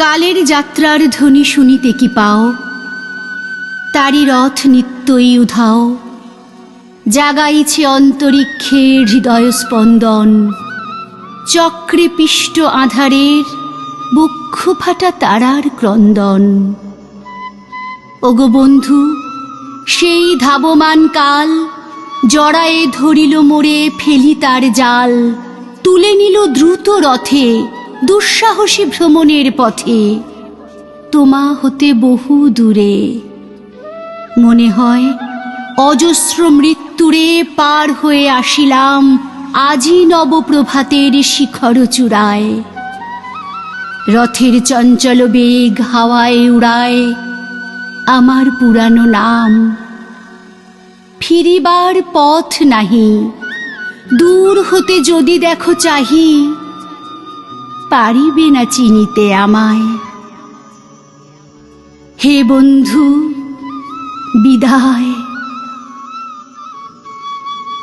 কালের যাত্রার ধ্বনি শুনিতে কি পাও, তারি রথ নিত্যই উধাও। জাগাইছে অন্তরিক্ষে হৃদয় স্পন্দন, চক্রে পিষ্ট আধারের বক্ষ ফাটা তারার ক্রন্দন। ওগো বন্ধু, সেই ধাবমান কাল জড়ায়ে ধরিল মোরে, ফেলি তার জাল। তুলে নিল দ্রুত রথে দুঃসাহসী ভ্রমণের পথে, তোমা হতে বহু দূরে। মনে হয় অজস্র মৃত্যুরে পার হয়ে আসিলাম আজি নবপ্রভাতের শিখর চূড়ায়। রথের চঞ্চল বেগ হাওয়ায় উড়ায় আমার পুরানো নাম। ফিরিবার পথ নাহি, দূর হতে যদি দেখো চাহি, পারিবে না চিনিতে আমায়। হে বন্ধু, বিদায়।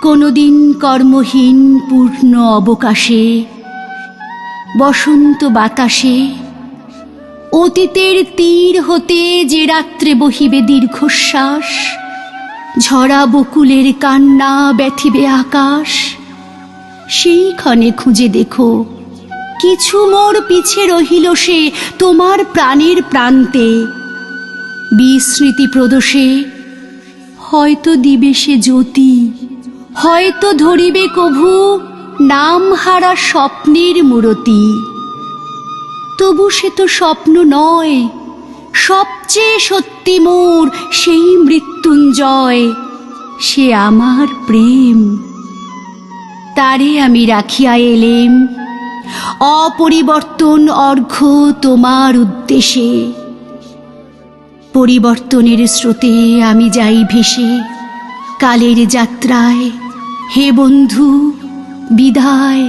কোনদিন কর্মহীন পূর্ণ অবকাশে, বসন্ত বাতাসে, অতীতের তীর হতে যে রাত্রে বহিবে দীর্ঘশ্বাস, ঝরা বকুলের কান্না ব্যথিবে আকাশ, সেই ক্ষণে খুঁজে দেখো কিছু মোর পিছে রহিল সে তোমার প্রাণের প্রান্তে। বিস্মৃতি প্রদোষে হয়তো দিবে সে জ্যোতি, হয়তো ধরিবে কভু নামহারা স্বপ্নের মূরতি। তবু সে তো স্বপ্ন নয়, সবচেয়ে সত্যি মোর সেই মৃত্যুঞ্জয়, সে আমার প্রেম। তারে আমি রাখিয়া এলেম অপরিবর্তন অর্ঘ্য তোমার উদ্দেশে। পরিবর্তনের স্রোতে আমি যাই ভেসে কালের যাত্রায়। হে বন্ধু, বিদায়।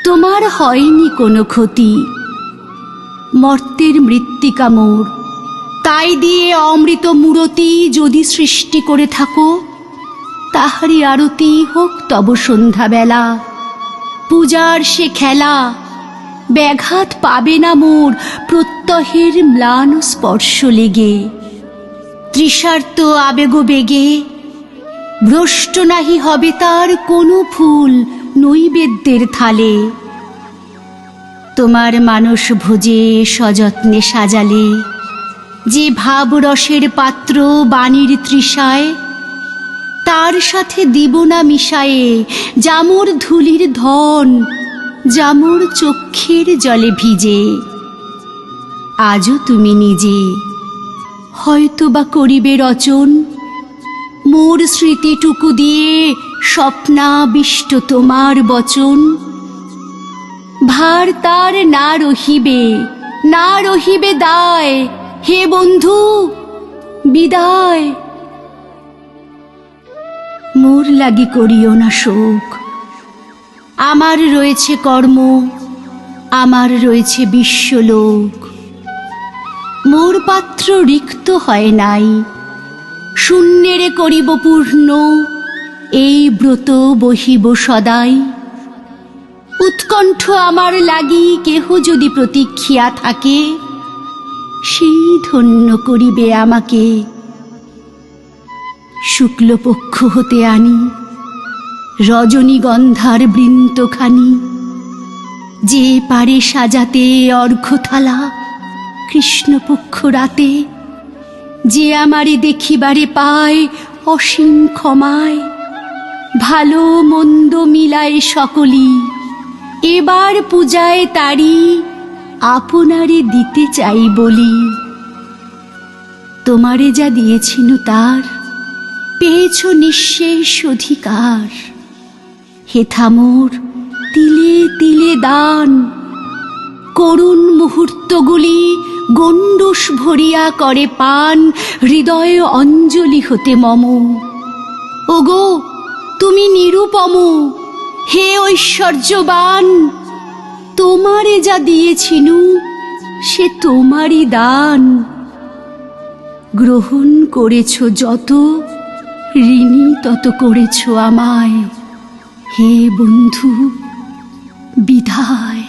তোমার হয়নি কোনো ক্ষতি, মর্তের মৃত্তিকা মোর, তাই দিয়ে অমৃত মূরতি যদি সৃষ্টি করে থাকো, তাহারি আরতি হোক তব সন্ধ্যাবেলা। পূজার সে খেলা ব্যাঘাত পাবে না মোর প্রত্যহের ম্লান স্পর্শ লেগে। তৃষার্ত আবেগ বেগে ভ্রষ্ট নাহি হবে তার কোনো ফুল নৈবেদ্যের থালে। তোমার মানস ভোজে সযত্নে সাজালে যে ভাবরসের পাত্র বাণীর তৃষায়, তার সাথে দিব না মিশায়ে জামুর ধুলির ধন, জামুর চক্ষের জলে ভিজে। আজও তুমি নিজে হয়তো বা করিবে রচন, মোর স্মৃতিটুকু দিয়ে স্বপ্নাবিষ্ট তোমার বচন। ভার তার না রহিবে, না রহিবে দায়। হে বন্ধু, বিদায়। মোর লাগি করিও না শোক, আমার রয়েছে কর্ম, আমার রয়েছে বিশ্বলোক। মোর পাত্র রিক্ত হয় নাই, শূন্যেরে করিব পূর্ণ, এই ব্রত বহিব সদাই। উৎকণ্ঠ আমার লাগি কেহ যদি প্রতীক্ষিয়া থাকে, সেই ধন্য করিবে আমাকে। শুক্লপক্ষ হতে আনি রজনীগন্ধার বৃন্তখানি, যে পারে সাজাতে অর্ঘ্যথালা কৃষ্ণপক্ষ রাতে। যে আমারে দেখিবারে পায় অসীম ক্ষমায়, ভালো মন্দ মিলায় সকলি, এবার পূজায় তারি আপনারে দিতে চাই বলি। তোমারে যা দিয়েছিনু তার পেয়েছ নিঃশেষ অধিকার। হেথা মোর তিলে তিলে দান, করুণ মুহূর্তগুলি গণ্ডূষ ভরিয়া করে পান হৃদয় অঞ্জলি হতে মম। ওগো, তুমি নিরুপম, হে ঐশ্বর্যবান। তোমারে যা দিয়েছিনু সে তোমারই দান। গ্রহণ করেছ যত, ঋণী তত করেছ আমায়। হে বন্ধু, বিদায়।